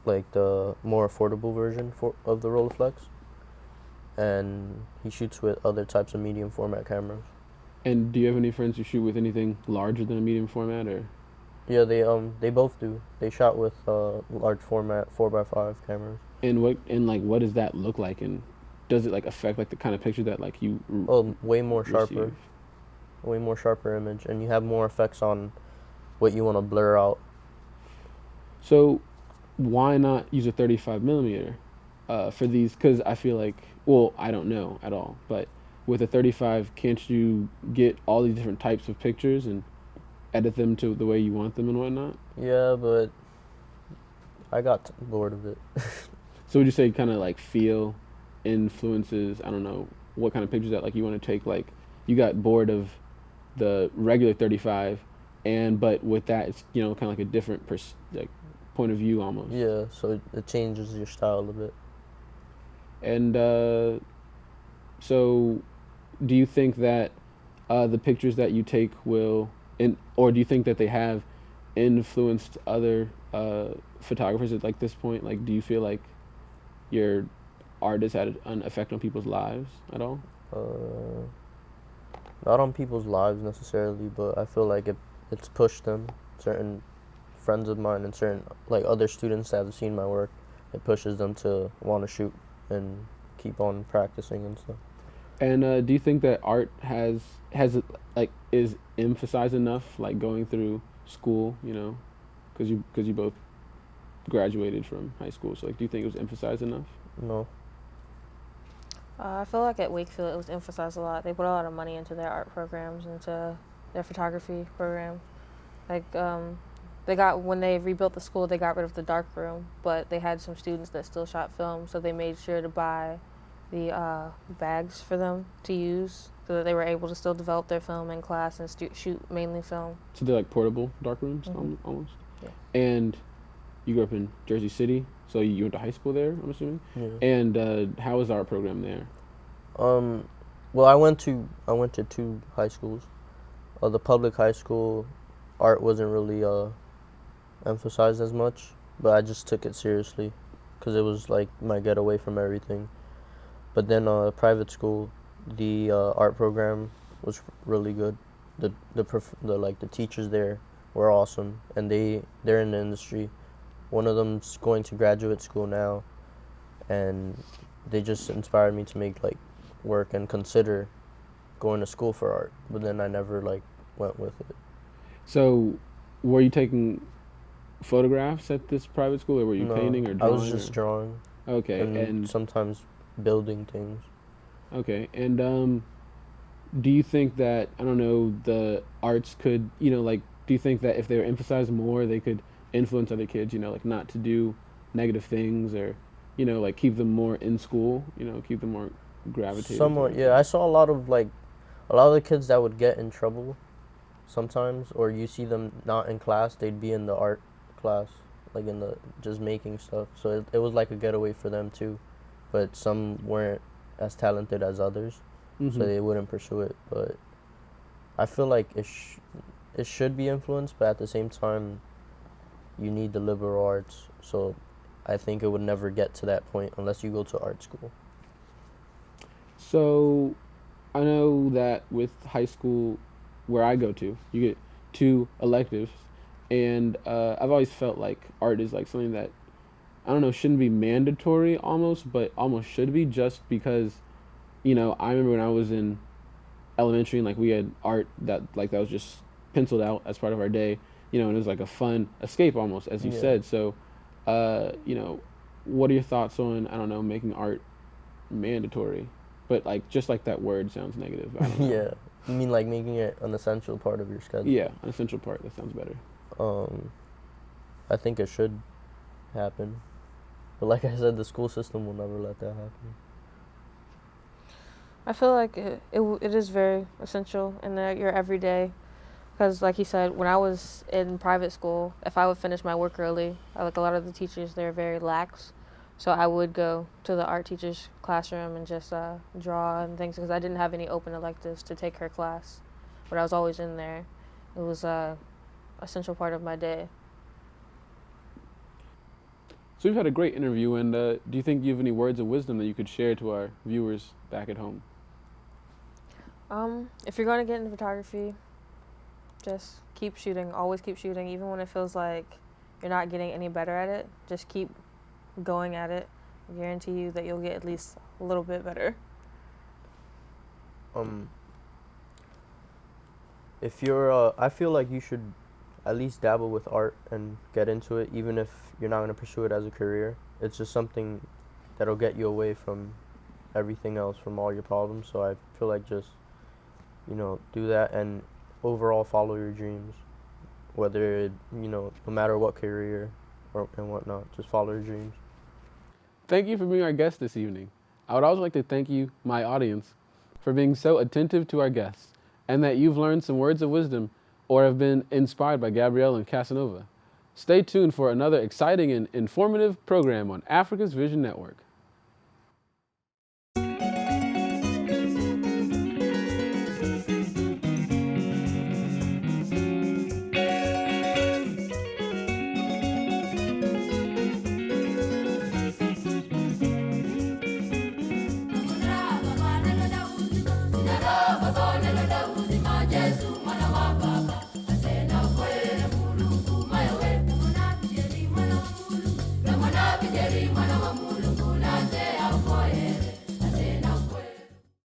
more affordable version of the Rolleiflex. And he shoots with other types of medium format cameras. And do you have any friends who shoot with anything larger than a medium format, or? Yeah, they both do. They shot with large format 4x5 cameras. And what does that look like, and does it like affect like the kind of picture that like you? Way more sharper, receive? way more sharper image, and you have more effects on what you want to blur out. So, why not use a 35 millimeter for these? Because I feel like, well, I don't know at all, but with a 35, can't you get all these different types of pictures and edit them to the way you want them and whatnot? Yeah, but I got bored of it. So would you say kind of like feel influences, I don't know, what kind of pictures that like you want to take, like you got bored of the regular 35 but with that it's, you know, kind of like a different like point of view almost. Yeah, so it changes your style a bit. And so do you think that the pictures that you take or do you think that they have influenced other photographers at like this point? Like, do you feel like your art has had an effect on people's lives at all? Not on people's lives necessarily, but I feel like it's pushed them. Certain friends of mine and certain like other students that have seen my work, it pushes them to want to shoot and keep on practicing and stuff. And do you think that art has like is emphasized enough, like going through school, you know, because you both graduated from high school, so like do you think it was emphasized enough? No. I feel like at Wakefield it was emphasized a lot. They put a lot of money into their art programs, into their photography program. Like when they rebuilt the school, they got rid of the dark room, but they had some students that still shot film, so they made sure to buy the bags for them to use so that they were able to still develop their film in class and shoot mainly film. So they're like portable dark rooms, almost. Yeah. And you grew up in Jersey City, so you went to high school there, I'm assuming. Yeah. And how was the art program there? Well, I went to 2 high schools. The public high school, art wasn't really emphasized as much, but I just took it seriously because it was like my getaway from everything. But then private school, the art program was really good. The teachers there were awesome, and they're in the industry. One of them's going to graduate school now, and they just inspired me to make like work and consider going to school for art. But then I never like went with it. So, were you taking photographs at this private school, or were you painting or drawing? I was just drawing. Okay, and sometimes building things. Okay, and do you think that, I don't know, the arts could, you know, like, do you think that if they were emphasized more, they could influence other kids, you know, like not to do negative things, or, you know, like keep them more in school, you know, keep them more gravitated? Somewhat, yeah. I saw a lot of the kids that would get in trouble sometimes, or you see them not in class, they'd be in the art class, like in the just making stuff. So it was like a getaway for them too, but some weren't as talented as others. so they wouldn't pursue it. But I feel like it should be influenced, but at the same time, you need the liberal arts. So I think it would never get to that point unless you go to art school. So I know that with high school, where I go to, you get 2 electives, and I've always felt like art is like something that, I don't know, shouldn't be mandatory almost, but almost should be, just because, I remember when I was in elementary and like we had art that was just penciled out as part of our day, and it was like a fun escape almost, as you said. So, what are your thoughts on, I don't know, making art mandatory? But like, just like that word sounds negative. I don't know. Yeah. You mean like making it an essential part of your schedule? Yeah, an essential part. That sounds better. I think it should happen. But like I said, the school system will never let that happen. I feel like it is very essential in your everyday, because like he said, when I was in private school, if I would finish my work early, like a lot of the teachers, they're very lax, so I would go to the art teacher's classroom and just draw and things, because I didn't have any open electives to take her class, but I was always in there. It was a essential part of my day. So we've had a great interview, and do you think you have any words of wisdom that you could share to our viewers back at home? If you're going to get into photography, just keep shooting. Always keep shooting, even when it feels like you're not getting any better at it. Just keep going at it. I guarantee you that you'll get at least a little bit better. If you're, I feel like you should at least dabble with art and get into it, even if you're not going to pursue it as a career. It's just something that'll get you away from everything else, from all your problems. So I feel like just, do that, and overall follow your dreams, whether it, no matter what career and whatnot, just follow your dreams. Thank you for being our guest this evening. I would also like to thank you, my audience, for being so attentive to our guests, and that you've learned some words of wisdom or have been inspired by Gabrielle and Casanova. Stay tuned for another exciting and informative program on Africa's Vision Network.